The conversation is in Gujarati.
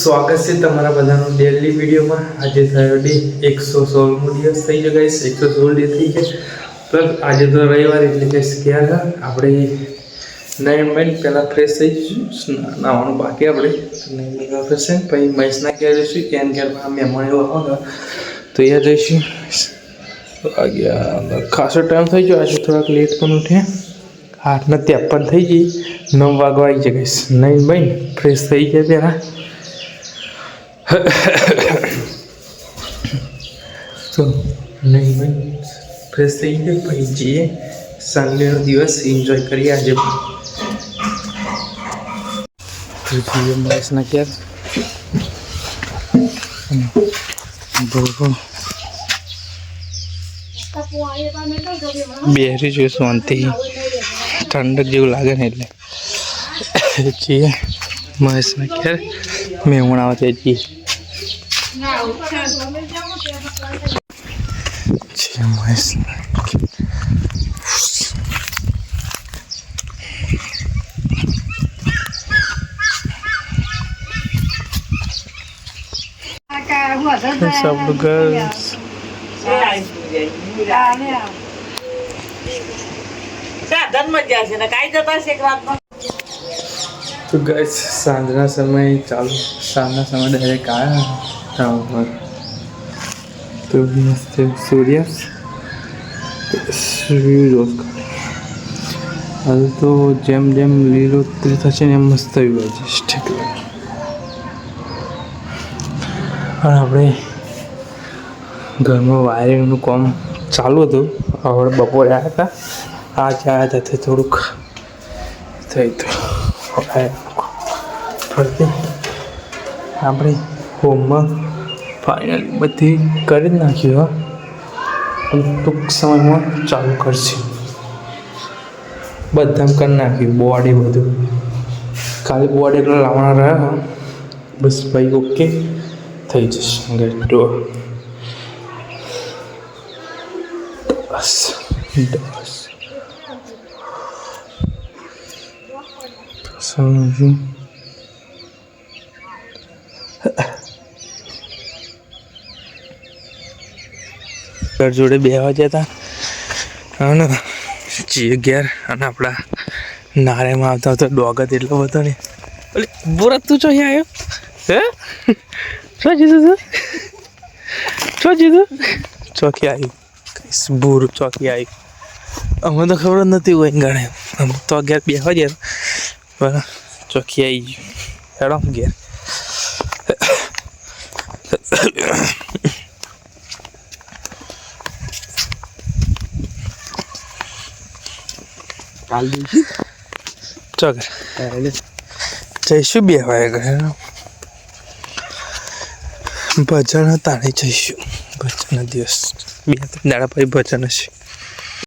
સ્વાગત છે તમારા બધાનો ડેલી વિડીયોમાં। આજે થયો ડે 116મો દિવસ થઈ ગયો ગાઈસ, 116 ડે થઈ ગયા। પ્લસ આજે તો રવિવાર એટલે કે ક્યાં આપણે નહીં મેં પહેલાં ફ્રેશ થઈ જઈશું, નાવાનું બાકી આપણે નહીં ફ્રેશ છે પછી મહેશના ક્યાં જઈશું, ક્યાં ક્યાં મહેમાન એવા હોगा તો ત્યાં જઈશું। ખાસો ટાઈમ થઈ ગયો, આજે થોડાક લેટ પણ ઉઠ્યા, 8:53 થઈ ગઈ, 9 વાગવા આવી જાય ગાઈસ। નહીં ભાઈ ફ્રેશ થઈ ગયા પહેલાં તો નહીં ભાઈ ફ્રેશ થઈ ગયો ભાઈ જઈએ સન્ડેનો દિવસ એન્જોય કરીએ આજે। જઈએ મહેશના ક્યાં બેરી જોઈએ શાંતિ, ઠંડક જેવું લાગે ને એટલે જઈએ મહેશના ક્યાં મહેમાન આવે જઈએ મહેશના सब गर्ल्स तो गाइस सांजना समय चालू, सांजना समय डायरेक्ट आया टाउन पर तो मस्त सूर्य हाल तो जेम जेम लीलोतरी थशे ने मस्त व्यू ठीक लागे। આપણે ઘરમાં વાયરિંગનું કામ ચાલુ હતું, હવે બપોરે આવ્યા હતા, આજે આવ્યા હતા તે થોડુંક થઈ તો ફરતી આપણે હોમમાં ફાઇનલી બધી કરી જ નાખ્યું, ટૂંક સમયમાં ચાલુ કરશે, બધા કરી નાખ્યું, બોર્ડ એ બધું ખાલી બોર્ડ એટલો લાવવાના રહ્યા બસ ભાઈ ઓકે થઈ જશે। બસ સમજુ ઘર જોડે બેહવા જતા અને જીએ ઘેર અને આપણા નારેમાં આવતા આવતા ડોગ જ એટલો બધો ને ઓલે બોરા તું ચો અહીંયા આવ્યો હે શું જીધું તું શું જીધું ચોકી આવ્યું કઈ બૂરું ચોકી આવ્યું અમે તો ખબર જ નથી હોય ગણે અમે તો ઘેર બેસવા ગયા બરાબર ચોકી આવી ગયું હેડો ઘેર કાલ દઈશું ચોકર જઈશું બેસવા ઘરે ભજન હતા ને જઈશું, ભજન દિવસ 2-3 દાડા પછી ભજન હશે।